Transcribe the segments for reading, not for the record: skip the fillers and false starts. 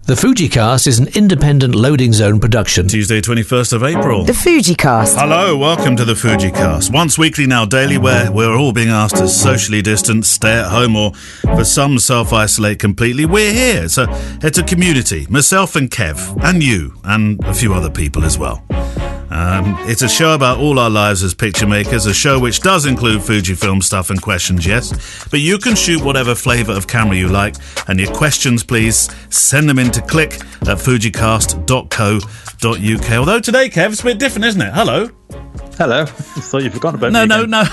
The FujiCast is an independent loading zone production. Tuesday, 21st of April. The FujiCast. Hello, welcome to the FujiCast. Once weekly, now daily, where we're all being asked to socially distance, stay at home, or for some self-isolate completely. We're here. It's a community. Myself and Kev, and you, and a few other people as well. It's a show about all our lives as picture makers, a show which does include Fujifilm stuff and questions, yes, but you can shoot whatever flavour of camera you like, and your questions, please, send them in to click@fujicast.co.uk. Although today, Kev, it's a bit different, isn't it? Hello. Hello. I thought you'd forgotten about me again. No.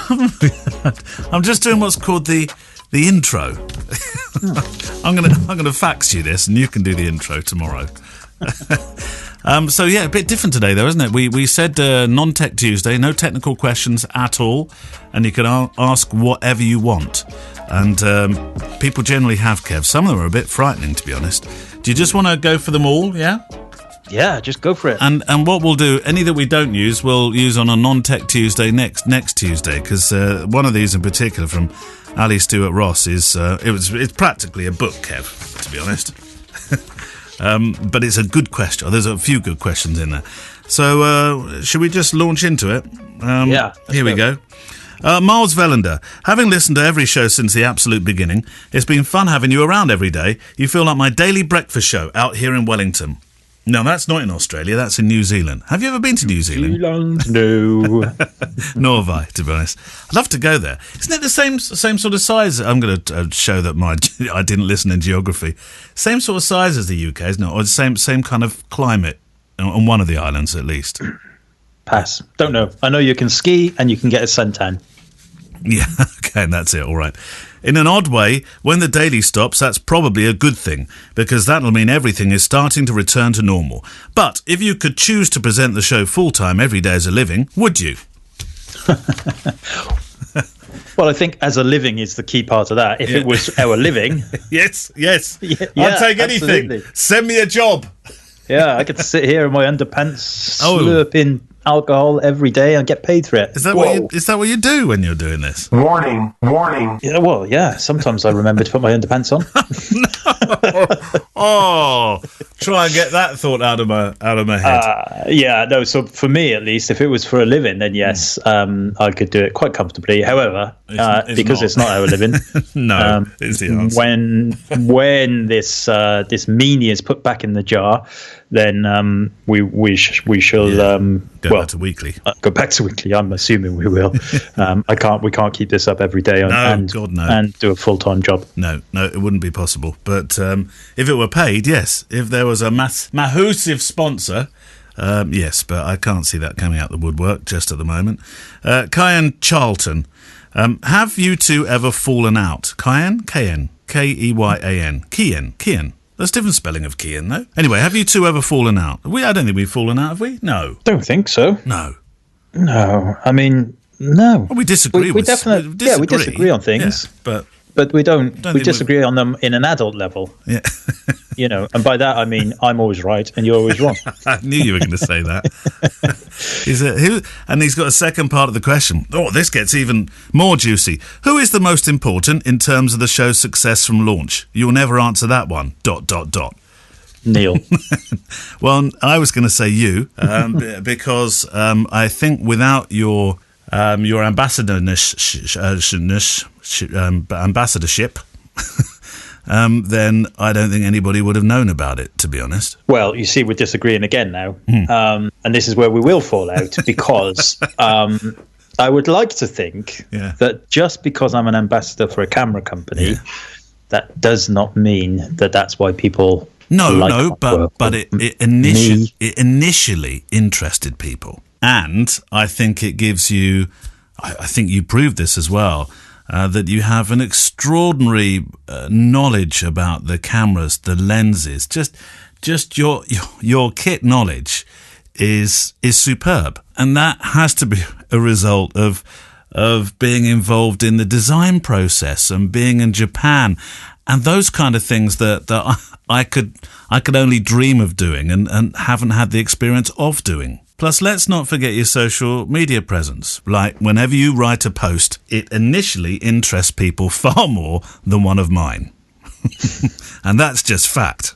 I'm just doing what's called the intro. I'm gonna fax you this, and you can do the intro tomorrow. So yeah, a bit different today though, isn't it? We said non-tech Tuesday, no technical questions at all, and you can ask whatever you want. And people generally have, Kev. Some of them are a bit frightening, to be honest. Do you just want to go for them all? Yeah. Yeah, just go for it. And what we'll do, any that we don't use, we'll use on a non-tech Tuesday next Tuesday, because one of these in particular from Ali Stewart Ross is it's practically a book, Kev, to be honest. But it's a good question. There's a few good questions in there. So, should we just launch into it? Yeah. Here we go. Miles Vellender. Having listened to every show since the absolute beginning, it's been fun having you around every day. You feel like my daily breakfast show out here in Wellington. No, that's not in Australia. That's in New Zealand. Have you ever been to New Zealand? No. Nor have I, to be honest. I'd love to go there. Isn't it the same sort of size? I'm going to show that I didn't listen in geography. Same sort of size as the UK, isn't it? Or the same kind of climate on one of the islands, at least. Pass. Don't know. I know you can ski and you can get a suntan. Yeah, okay, and that's it, all right. In an odd way, when the daily stops, that's probably a good thing, because that'll mean everything is starting to return to normal. But if you could choose to present the show full-time every day as a living, would you? Well, I think as a living is the key part of that. If it was our living... Yes. Yeah, I'd take anything. Absolutely. Send me a job. Yeah, I could sit here in my underpants, slurping alcohol every day and get paid for it. Is that what you do when you're doing this? Warning. Yeah, well, yeah. Sometimes I remember to put my underpants on. Oh, try and get that thought out of my head. Yeah, no. So for me, at least, if it was for a living, then yes, I could do it quite comfortably. However, it's not our living. No, is the answer. When this meanie is put back in the jar, then we shall go back to weekly. Go back to weekly. I'm assuming we will. We can't keep this up every day and do a full-time job. No, it wouldn't be possible. But if it were paid, yes. If there was a massive sponsor, yes. But I can't see that coming out the woodwork just at the moment. Kyan Charlton, have you two ever fallen out? Kyan, Keyan, Keyan, Kian. There's different spelling of Kian, though. Anyway, have you two ever fallen out? I don't think we've fallen out, have we? No. Don't think so. No. I mean, no. Well, we disagree. We disagree on things. Yeah, but we don't. We disagree on them in an adult level. Yeah. And by that I mean I'm always right and you're always wrong. I knew you were going to say that. And he's got a second part of the question. Oh, this gets even more juicy. Who is the most important in terms of the show's success from launch? You'll never answer that one. ... Neil. Well, I was going to say you, because I think without your ambassadorship, then I don't think anybody would have known about it, to be honest. Well, you see, we're disagreeing again now. And this is where we will fall out, because I would like to think that just because I'm an ambassador for a camera company, that does not mean that that's why people but it initially interested people. And I think it gives you, I think you proved this as well, that you have an extraordinary knowledge about the cameras, the lenses, just your kit knowledge is superb, and that has to be a result of being involved in the design process and being in Japan and those kind of things that I could only dream of doing and haven't had the experience of doing. Plus, let's not forget your social media presence. Like, whenever you write a post, it initially interests people far more than one of mine. And that's just fact.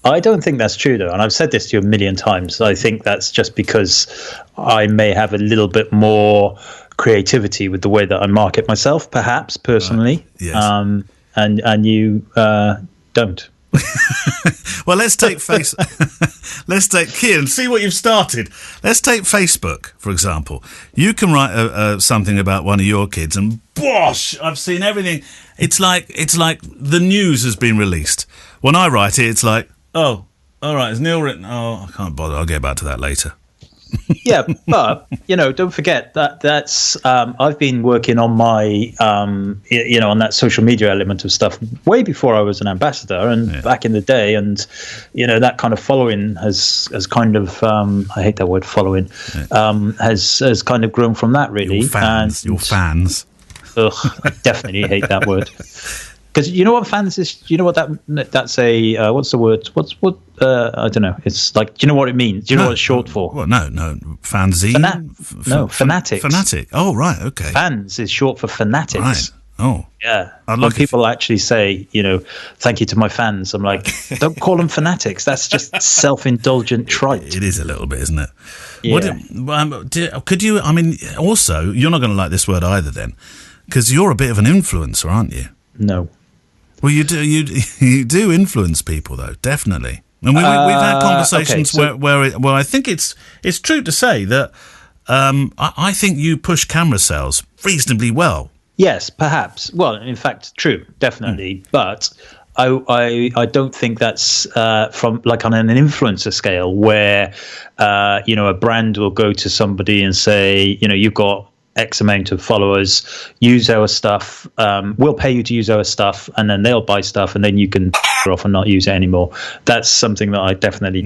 I don't think that's true, though. And I've said this to you a million times. I think that's just because I may have a little bit more creativity with the way that I market myself, perhaps, personally. Right. Yes. And you don't. Well, let's take Kian, see what you've started. Let's take Facebook, for example. You can write something about one of your kids, and bosh, I've seen everything. It's like the news has been released. When I write it, it's like, oh, all right, has Neale written? Oh, I can't bother. I'll get back to that later. Yeah, but don't forget that's I've been working on my on that social media element of stuff way before I was an ambassador and back in the day, and that kind of following has kind of I hate that word following has kind of grown from that, really. Your fans. Ugh, I definitely hate that word. Because you know what fans is? Do you know what that's a what's the word? What I don't know. It's like, do you know what it means? Do you know what it's short for? Well, no, fanzine. Fanatics. Fanatic. Oh, right, okay. Fans is short for fanatics. Right. Oh, yeah. When people actually say, thank you to my fans, I'm like, don't call them fanatics. That's just self-indulgent trite. It is a little bit, isn't it? Yeah. Could you? I mean, also, you're not going to like this word either, then, because you're a bit of an influencer, aren't you? No. Well, you do influence people, though, definitely. And we've had conversations where I think it's true to say that I think you push camera sales reasonably well. Yes, perhaps. Well, in fact, true, definitely. But I don't think that's from like on an influencer scale where a brand will go to somebody and say, you've got X amount of followers, use our stuff, we'll pay you to use our stuff, and then they'll buy stuff, and then you can off and not use it anymore. That's something that I definitely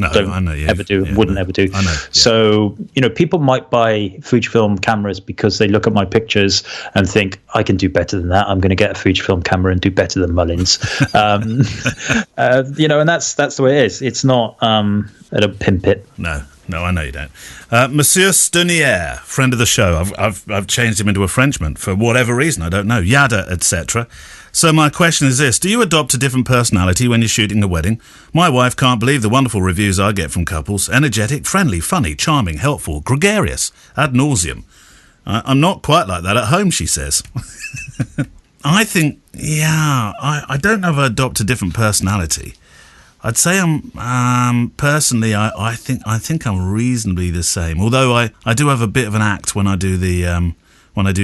ever do, wouldn't ever do. I know, yeah. So, people might buy Fujifilm cameras because they look at my pictures and think, I can do better than that. I'm going to get a Fujifilm camera and do better than Mullins. And that's the way it is. It's not, I don't pimp it. No, I know you don't. Monsieur Stunier, friend of the show. I've changed him into a Frenchman for whatever reason, I don't know. Yada, etc. So my question is this. Do you adopt a different personality when you're shooting a wedding? My wife can't believe the wonderful reviews I get from couples. Energetic, friendly, funny, charming, helpful, gregarious, ad nauseum. I'm not quite like that at home, she says. I think, I don't know if I adopt a different personality. I'd say I'm personally. I think I'm reasonably the same. Although I do have a bit of an act when I do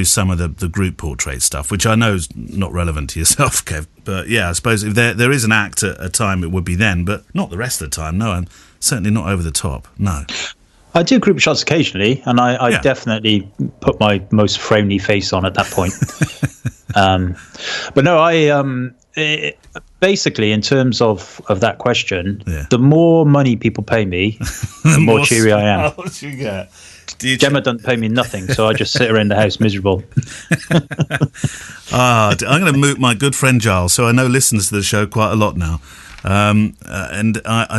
some of the group portrait stuff, which I know is not relevant to yourself, Kev. But yeah, I suppose if there is an act at a time, it would be then, but not the rest of the time. No, I'm certainly not over the top. No. I do group shots occasionally, and I definitely put my most friendly face on at that point. But no, basically, in terms of that question, the more money people pay me, the more cheery I am. What do you get? Gemma doesn't pay me nothing, so I just sit around the house miserable. I'm going to mute my good friend Giles, so I know listens to the show quite a lot now.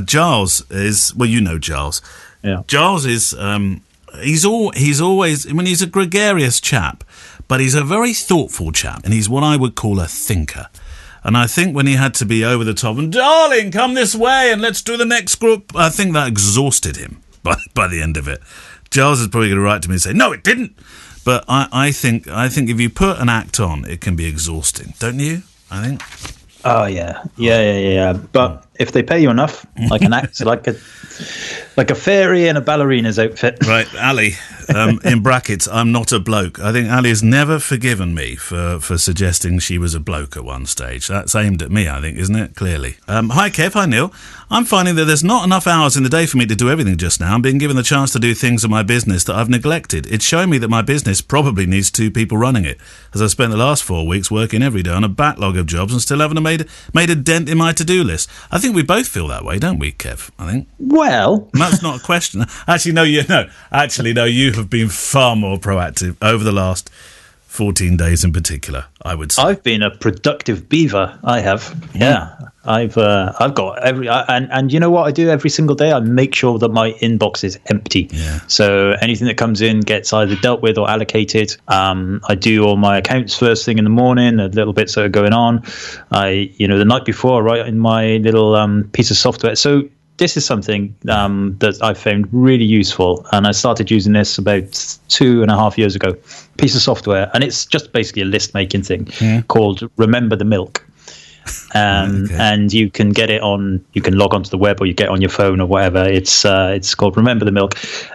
Giles is, well, you know Giles. Yeah. Giles is, he's always, I mean, he's a gregarious chap, but he's a very thoughtful chap, and he's what I would call a thinker. And I think when he had to be over the top and, darling, come this way and let's do the next group, I think that exhausted him by the end of it. Giles is probably going to write to me and say, no, it didn't. But I think if you put an act on, it can be exhausting, don't you? I think. Oh yeah. But if they pay you enough, like an act, like a fairy in a ballerina's outfit. Right, Ali. In brackets, I'm not a bloke. I think Ali has never forgiven me for suggesting she was a bloke at one stage. That's aimed at me, I think, isn't it? Clearly. Hi, Kev. Hi, Neale. I'm finding that there's not enough hours in the day for me to do everything just now. I'm being given the chance to do things in my business that I've neglected. It's showing me that my business probably needs 2 people running it, as I spent the last 4 weeks working every day on a backlog of jobs and still haven't made a dent in my to-do list. I think we both feel that way, don't we, Kev? I think. Well, that's not a question. Actually, no. You have been far more proactive over the last 14 days in particular, I would say. I've been a productive beaver. I have. Yeah. I've got and you know what I do every single day? I make sure that my inbox is empty. Yeah. So anything that comes in gets either dealt with or allocated. I do all my accounts first thing in the morning, the little bits that are going on. The night before, I write in my little piece of software. So this is something that I found really useful, and I started using this about 2.5 years ago. Piece of software, and it's just basically a list-making thing called Remember the Milk. And you can get it you can log onto the web, or you get it on your phone or whatever. It's called Remember the Milk,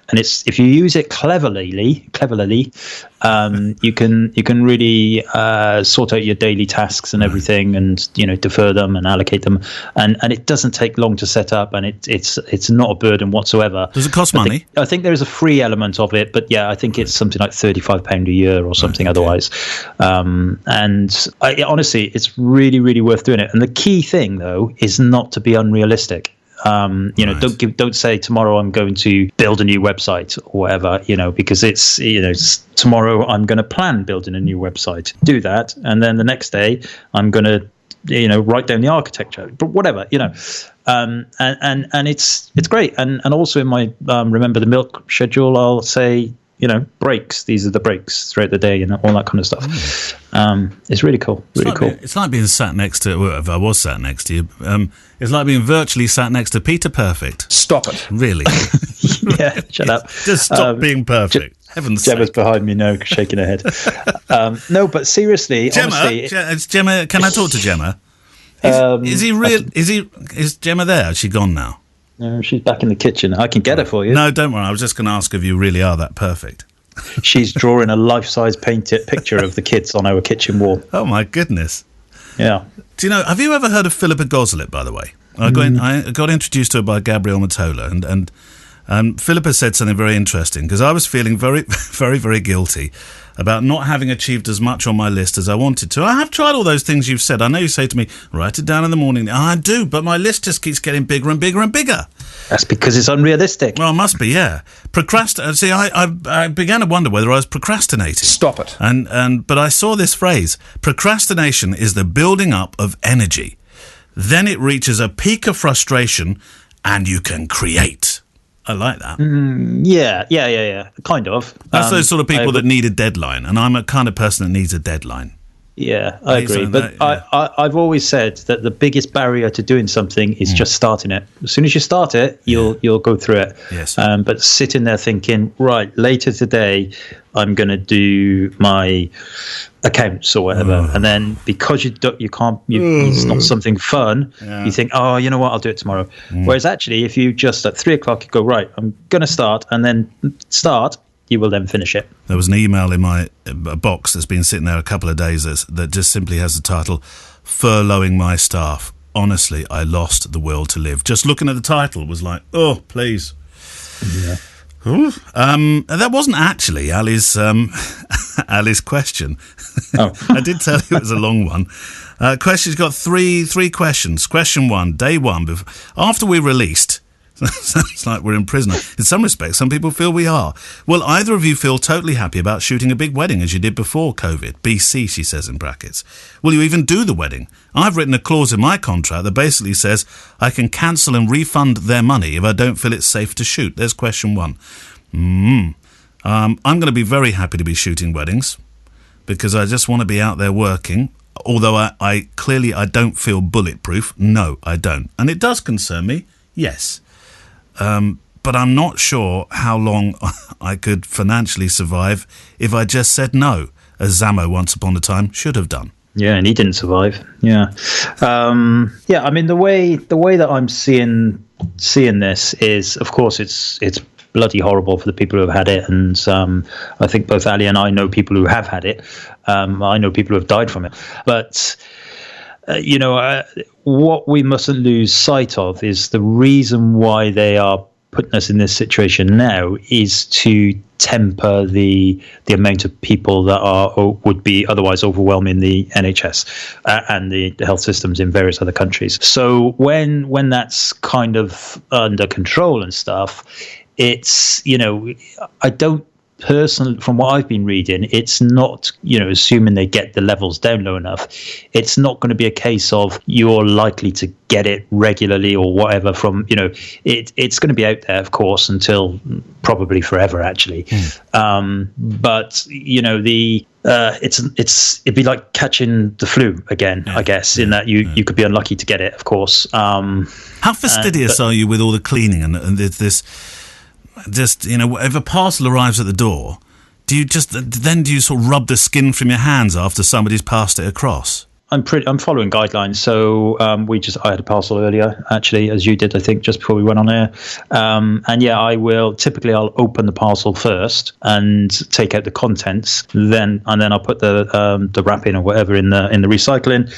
and if you use it cleverly, you can really sort out your daily tasks and everything, and defer them and allocate them, and it doesn't take long to set up, and it's not a burden whatsoever. Does it cost money? I think there is a free element of it, but yeah, I think it's something like £35 a year or something otherwise. And honestly, it's really, really worth doing it. And the key thing, though, is not to be unrealistic. Don't say tomorrow I'm going to build a new website or whatever, because it's tomorrow I'm going to plan building a new website. Do that, and then the next day I'm going to write down the architecture, but whatever, and it's great. And also in my Remember the Milk schedule, I'll say breaks. These are the breaks throughout the day, and all that kind of stuff. It's really cool. Really cool. It's like being sat next to. Well, if I was sat next to you, it's like being virtually sat next to Peter Perfect. Stop it! Really? Yeah, shut up. Just stop being perfect. Heaven's sake. Gemma's behind me now, shaking her head. No, but seriously, honestly, Gemma. Can I talk to Gemma? Is he real? Is Gemma there? Is she gone now? No, she's back in the kitchen. I can get her for you. No, don't worry. I was just going to ask if you really are that perfect. She's drawing a life-size painted picture of the kids on our kitchen wall. Oh, my goodness. Yeah. Do you know, have you ever heard of Philippa Goslet, by the way? I got introduced to her by Gabrielle Matola, and Philippa said something very interesting, because I was feeling very, very, very guilty about not having achieved as much on my list as I wanted to. I have tried all those things you've said. I know you say to me, write it down in the morning. I do, but my list just keeps getting bigger and bigger and bigger. That's because it's unrealistic. Well, it must be, yeah. See, I began to wonder whether I was procrastinating. Stop it. But I saw this phrase, procrastination is the building up of energy. Then it reaches a peak of frustration and you can create. I like that. Yeah. Kind of. That's those sort of people that need a deadline, and I'm a kind of person that needs a deadline. Yeah, I agree. But I've always said that the biggest barrier to doing something is just starting it. As soon as you start it, you'll go through it. Yes. But sitting there thinking, right, later today, I'm going to do my accounts or whatever, and then because it's not something fun, you think, oh, you know what, I'll do it tomorrow. Whereas actually, if you just at 3:00 you go, right, I'm going to start, and then start, you will then finish it. There was an email in my box that's been sitting there a couple of days that just simply has the title, Furloughing My Staff. Honestly, I lost the will to live. Just looking at the title was like, oh, please. Yeah. That wasn't actually Ali's question. Oh. I did tell you it was a long one. Question's got three questions. Question 1, day 1, after we released. Sounds like we're in prison. In some respects, some people feel we are. Will either of you feel totally happy about shooting a big wedding as you did before COVID? BC, she says in brackets. Will you even do the wedding? I've written a clause in my contract that basically says I can cancel and refund their money if I don't feel it's safe to shoot. There's question 1. I'm going to be very happy to be shooting weddings because I just want to be out there working. Although I clearly don't feel bulletproof. No, I don't. And it does concern me. Yes. But I'm not sure how long I could financially survive if I just said no, as Zammo once upon a time should have done. Yeah, and he didn't survive. Yeah. I mean, the way that I'm seeing this is, of course, it's bloody horrible for the people who have had it, and I think both Ali and I know people who have had it. I know people who have died from it, but. What we mustn't lose sight of is the reason why they are putting us in this situation now is to temper the amount of people that would be otherwise overwhelming the NHS and the health systems in various other countries. So when that's kind of under control and stuff, it's, I don't personally, from what I've been reading, it's not, assuming they get the levels down low enough, it's not going to be a case of you're likely to get it regularly or whatever from, it's going to be out there, of course, until probably forever, actually. But, it'd be like catching the flu again, I guess, in that you could be unlucky to get it, of course. How fastidious are you with all the cleaning and this? Just, if a parcel arrives at the door, do you sort of rub the skin from your hands after somebody's passed it across? I'm following guidelines. So I had a parcel earlier, actually, as you did, I think, just before we went on air. And I'll open the parcel first and take out the contents. Then I'll put the wrap in or whatever in the recycling,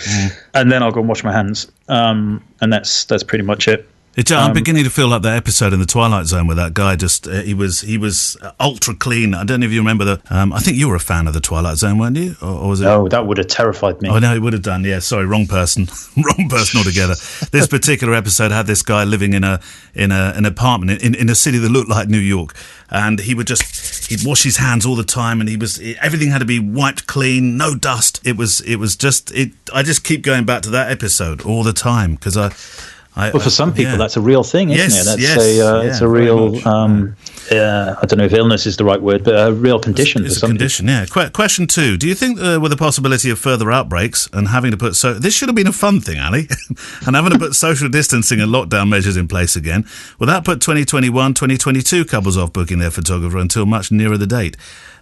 and then I'll go and wash my hands. And that's pretty much it. I'm beginning to feel like that episode in The Twilight Zone where that guy just he was ultra clean. I don't know if you remember I think you were a fan of The Twilight Zone, weren't you? Or was it? No, that would have terrified me. Oh no, it would have done. Yeah, sorry, wrong person, wrong person altogether. This particular episode had this guy living in an apartment in a city that looked like New York, and he'd wash his hands all the time, and everything had to be wiped clean, no dust. I just keep going back to that episode all the time because for some people, that's a real thing, isn't it? It's a real, I don't know if illness is the right word, but a real condition. It's a condition, yeah. Question 2. Do you think with the possibility of further outbreaks and having to put... this should have been a fun thing, Ali, and having to put social distancing and lockdown measures in place again, will that put 2021, 2022 couples off booking their photographer until much nearer the date?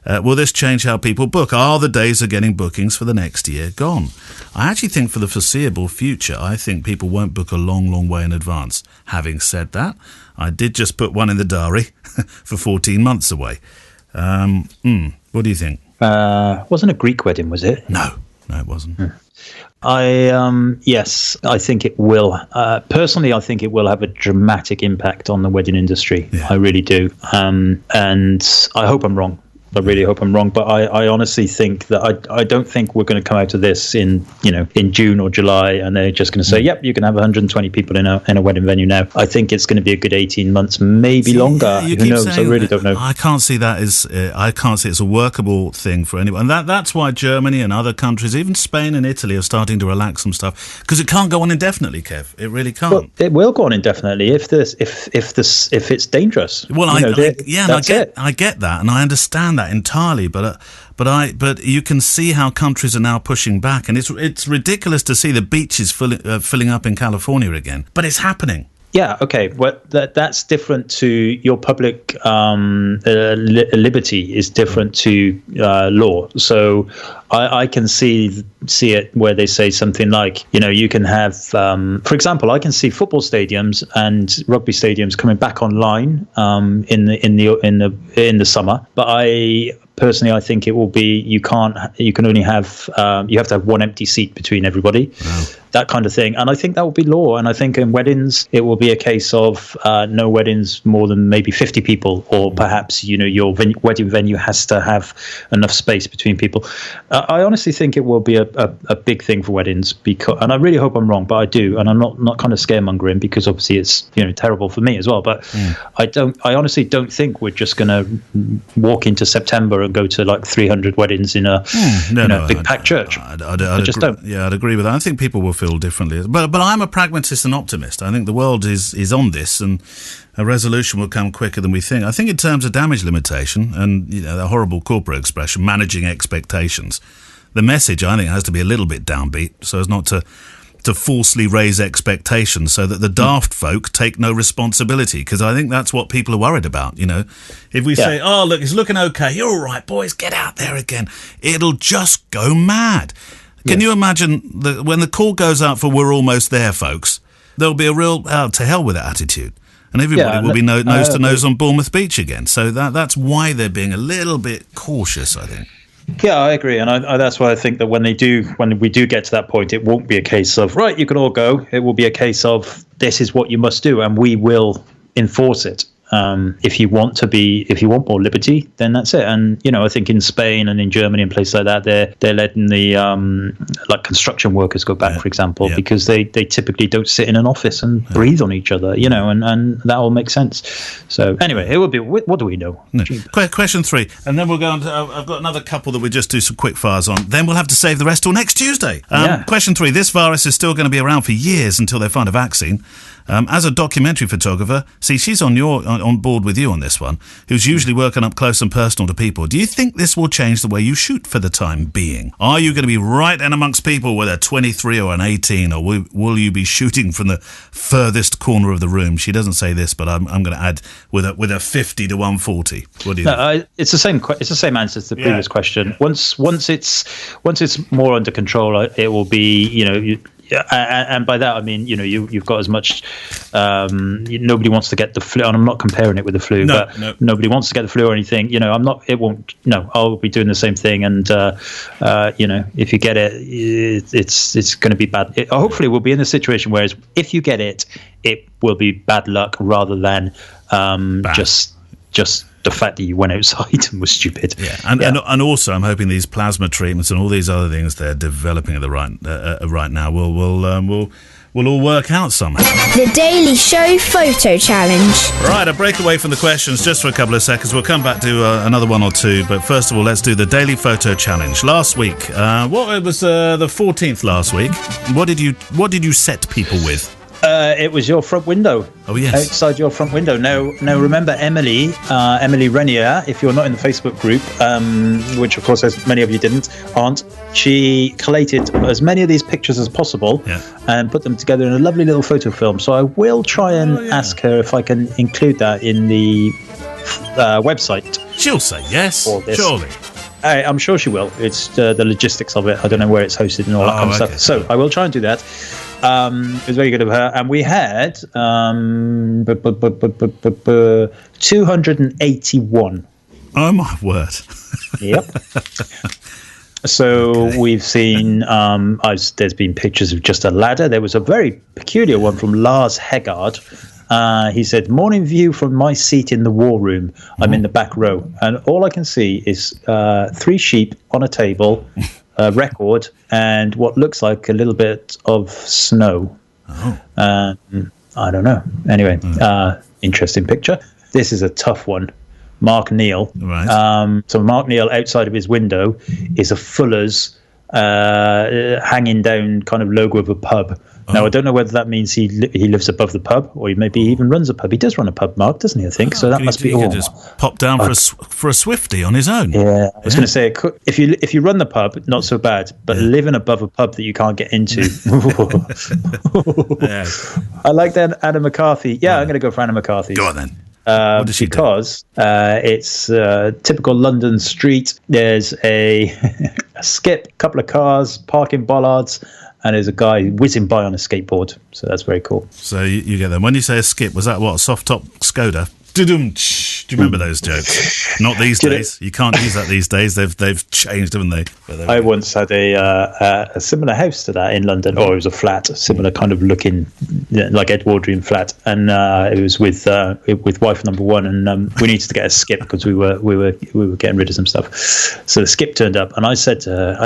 Will this change how people book? Are the days of getting bookings for the next year gone? I actually think for the foreseeable future, I think people won't book a long, long way in advance. Having said that, I did just put one in the diary for 14 months away. What do you think? Wasn't a Greek wedding, was it? No, it wasn't. Yes, I think it will. Personally, I think it will have a dramatic impact on the wedding industry. Yeah. I really do. And I hope I'm wrong. I really hope I'm wrong, but I honestly think that I don't think we're going to come out of this in June or July and they're just going to say, yep, you can have 120 people in a wedding venue now. I think it's going to be a good 18 months, maybe longer. Who knows? I really don't know. I can't see that I can't see it's a workable thing for anyone. And that's why Germany and other countries, even Spain and Italy, are starting to relax some stuff because it can't go on indefinitely, Kev. It really can't. Well, it will go on indefinitely if it's dangerous. Well, I get that, and I understand that entirely, but you can see how countries are now pushing back, and it's ridiculous to see the beaches filling up in California again, but it's happening. Yeah, okay. Well, that's different to your public liberty is different to law. So I can see it where they say something like, you can have, for example, I can see football stadiums and rugby stadiums coming back online in the summer, but personally, I think it will be you can only have you have to have one empty seat between everybody. Wow. That kind of thing. And I think that will be law. And I think in weddings, it will be a case of no weddings more than maybe 50 people, or perhaps, your wedding venue has to have enough space between people. I honestly think it will be a big thing for weddings, and I really hope I'm wrong, but I do. And I'm not kind of scaremongering because obviously it's, terrible for me as well. But I honestly don't think we're just going to walk into September and go to like 300 weddings in a big packed church. I just don't. Yeah, I'd agree with that. I think people will feel differently, but I'm a pragmatist and optimist. I think the world is on this, and a resolution will come quicker than we think. I think in terms of damage limitation and the horrible corporate expression, managing expectations, the message I think has to be a little bit downbeat so as not to falsely raise expectations so that the daft folk take no responsibility, because I think that's what people are worried about. If we say, oh look, it's looking okay, you're all right boys, get out there again, it'll just go mad. Can you imagine when the call goes out for we're almost there, folks, there'll be a real to hell with that attitude. And everybody will be nose to nose on Bournemouth Beach again. So that's why they're being a little bit cautious, I think. Yeah, I agree. And that's why I think that when we do get to that point, it won't be a case of, right, you can all go. It will be a case of, this is what you must do, and we will enforce it. If you want more liberty, then that's it. And I think in Spain and in Germany and places like that, they're letting the like construction workers go back, for example, because they typically don't sit in an office and breathe on each other, and that all makes sense. So anyway, it would be. What do we know? No. Question 3, and then we'll go on to. I've got another couple that we just do some quick fires on. Then we'll have to save the rest till next Tuesday. Question 3: this virus is still going to be around for years until they find a vaccine. As a documentary photographer, see, she's on board with you on this one, who's usually working up close and personal to people. Do you think this will change the way you shoot for the time being? Are you going to be right in amongst people with a 23 or an 18, or will you be shooting from the furthest corner of the room? She doesn't say this, but I'm going to add with a 50 to 140. What do you think? It's the same. It's the same answer as the previous question. Once it's more under control, it will be and by that I mean you've got as much. Nobody wants to get the flu, and I'm not comparing it with the flu. No. Nobody wants to get the flu or anything. I'm not. It won't. No, I'll be doing the same thing. And if you get it, it's going to be bad. Hopefully, we'll be in a situation whereas if you get it, it will be bad luck rather than just the fact that you went outside and was stupid. And also I'm hoping these plasma treatments and all these other things they're developing at the right now will all work out somehow. The Daily Show Photo Challenge. Right, a break away from the questions just for a couple of seconds. We'll come back to another one or two, but first of all, let's do the Daily Photo Challenge. Last week, it was the 14th last week. What did you set people with? It was your front window. Oh, yes. Outside your front window. Now remember Emily Renier, if you're not in the Facebook group, which of course as many of you aren't, she collated as many of these pictures as possible and put them together in a lovely little photo film. So I will try and ask her if I can include that in the website. She'll say yes, surely. I'm sure she will. It's the logistics of it. I don't know where it's hosted and all that kind of stuff. So I will try and do that. It was very good of her. And we had 281. Oh, my word. Yep. So we've seen, there's been pictures of just a ladder. There was a very peculiar one from Lars Heggard. He said, morning view from my seat in the war room. I'm in the back row. And all I can see is 3 sheep on a table, a record, and what looks like a little bit of snow. I don't know. Anyway, interesting picture. This is a tough one. Mark Neal. Right. So Mark Neal, outside of his window, is a Fuller's hanging down kind of logo of a pub. Now, I don't know whether that means he lives above the pub, or he maybe even runs a pub. He does run a pub, Mark, doesn't he? I think so. That must be. He could just pop down for a Swifty on his own. Yeah, I was going to say, if you run the pub, not so bad, but living above a pub that you can't get into. I like that Anna McCarthy. Yeah, I'm going to go for Anna McCarthy. Go on then. What does she because it's a typical London street. There's a skip, couple of cars, parking bollards, and there's a guy whizzing by on a skateboard. So that's very cool. So you get them. When you say a skip, was that what, a soft top Skoda? Do you remember those jokes? Not these days. You can't use that these days. They've changed, haven't they? I once had a similar house to that in London, or it was a flat, similar kind of looking, like Edwardian flat, and it was with wife number one, and we needed to get a skip because we were getting rid of some stuff. So the skip turned up, and I said to her,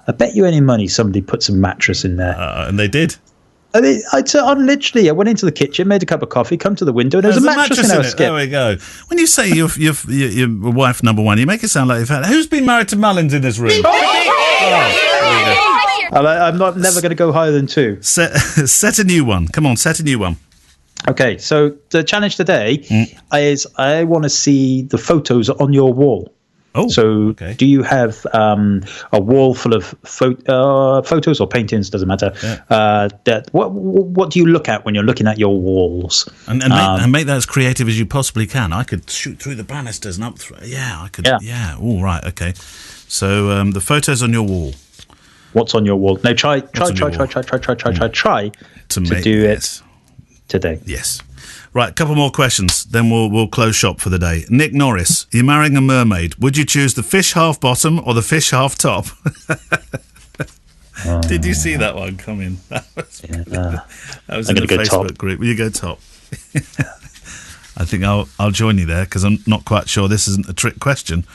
I bet you any money somebody put some mattress in there, and they did. I went into the kitchen, made a cup of coffee, come to the window, and there's a mattress in our skip. There we go. When you say your wife number one, you make it sound like you've had... Who's been married to Mullins in this room? I'm never going to go higher than 2. Set a new one. Come on, set a new one. Okay, so the challenge today is I want to see the photos on your wall. Oh, so okay. Do you have a wall full of photos or paintings? Doesn't matter. Yeah. What do you look at when you're looking at your walls? And make that as creative as you possibly can. I could shoot through the banisters and up through. Yeah, I could. Yeah. All right. Okay. So the photos on your wall. What's on your wall? Now try to do it today. Yes. Right, a couple more questions, then we'll close shop for the day. Nick Norris, you're marrying a mermaid. Would you choose the fish half bottom or the fish half top? Did you see that one coming? That was in the Facebook group. You go top. I think I'll join you there because I'm not quite sure this isn't a trick question.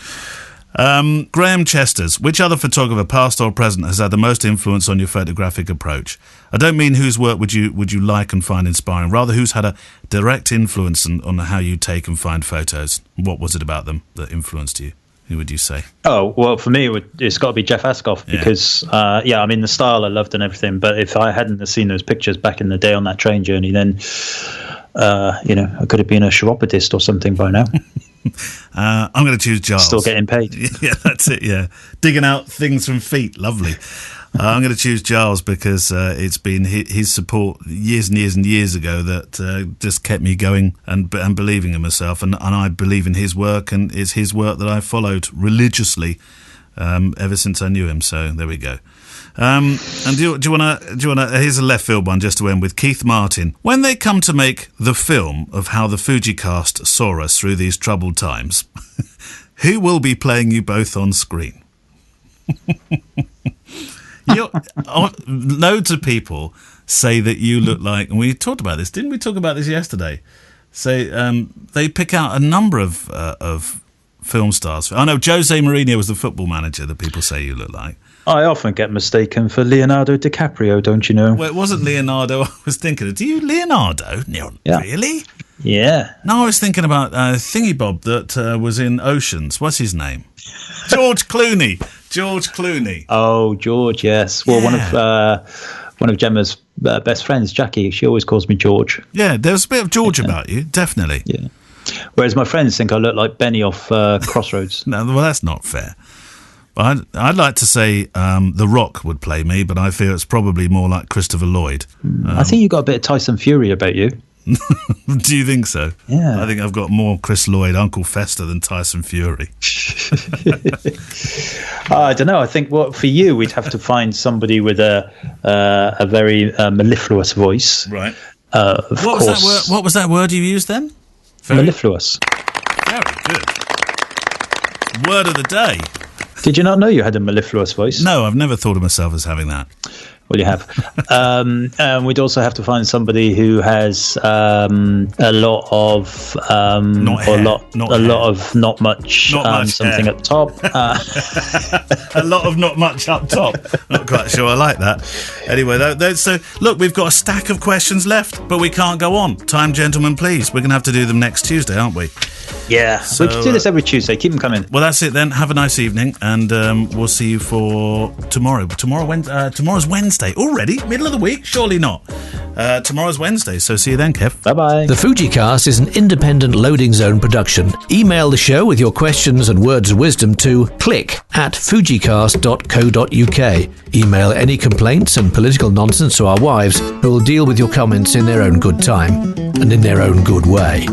Graham Chesters, which other photographer, past or present, has had the most influence on your photographic approach? I don't mean whose work would you like and find inspiring, rather who's had a direct influence on how you take and find photos. What was it about them that influenced you? Who would you say? Oh, well, for me, it's got to be Jeff Askoff because, I mean, the style I loved and everything, but if I hadn't seen those pictures back in the day on that train journey, then, I could have been a chiropodist or something by now. I'm going to choose Giles. Still getting paid. Yeah, that's it, yeah. Digging out things from feet, lovely. I'm going to choose Giles because it's been his support years and years and years ago that just kept me going and believing in myself. And I believe in his work, and it's his work that I've followed religiously ever since I knew him. So there we go. And do you want to? Here's a left field one just to end with. Keith Martin. When they come to make the film of how the Fujicast saw us through these troubled times, who will be playing you both on screen? Loads of people say that you look like, and we talked about this, didn't we talk about this yesterday? Say they pick out a number of film stars. I know Jose Mourinho was the football manager that people say you look like. I often get mistaken for Leonardo DiCaprio, don't you know? Well, it wasn't Leonardo. I was thinking of. Do you Leonardo? Yeah. Really? Yeah. No, I was thinking about Thingy Bob that was in Oceans. What's his name? George Clooney. George Clooney. Oh, George, yes. Well, yeah. one of Gemma's best friends, Jackie, she always calls me George. Yeah, there's a bit of George about you, definitely. Yeah. Whereas my friends think I look like Benny off Crossroads. No, well, that's not fair. But I'd like to say The Rock would play me, but I feel it's probably more like Christopher Lloyd. I think you've got a bit of Tyson Fury about you. Do you think so? Yeah. I think I've got more Chris Lloyd, Uncle Fester than Tyson Fury. I don't know. I think for you, we'd have to find somebody with a very mellifluous voice. Right. What was that word you used then? Mellifluous. Very good. Word of the day. Did you not know you had a mellifluous voice? No, I've never thought of myself as having that. Well, you have. We'd also have to find somebody who has a lot of not much something hair. up top. A lot of not much up top. Not quite sure I like that. Anyway, so look, we've got a stack of questions left, but we can't go on. Time, gentlemen, please. We're going to have to do them next Tuesday, aren't we? Yeah, so, we can do this every Tuesday. Keep them coming. Well, that's it then. Have a nice evening, and we'll see you for tomorrow. Tomorrow's Wednesday. Already? Middle of the week? Surely not. Tomorrow's Wednesday, so see you then, Kev. Bye-bye. The Fujicast is an independent Loading Zone production. Email the show with your questions and words of wisdom to click@fujicast.co.uk. Email any complaints and political nonsense to our wives, who will deal with your comments in their own good time and in their own good way.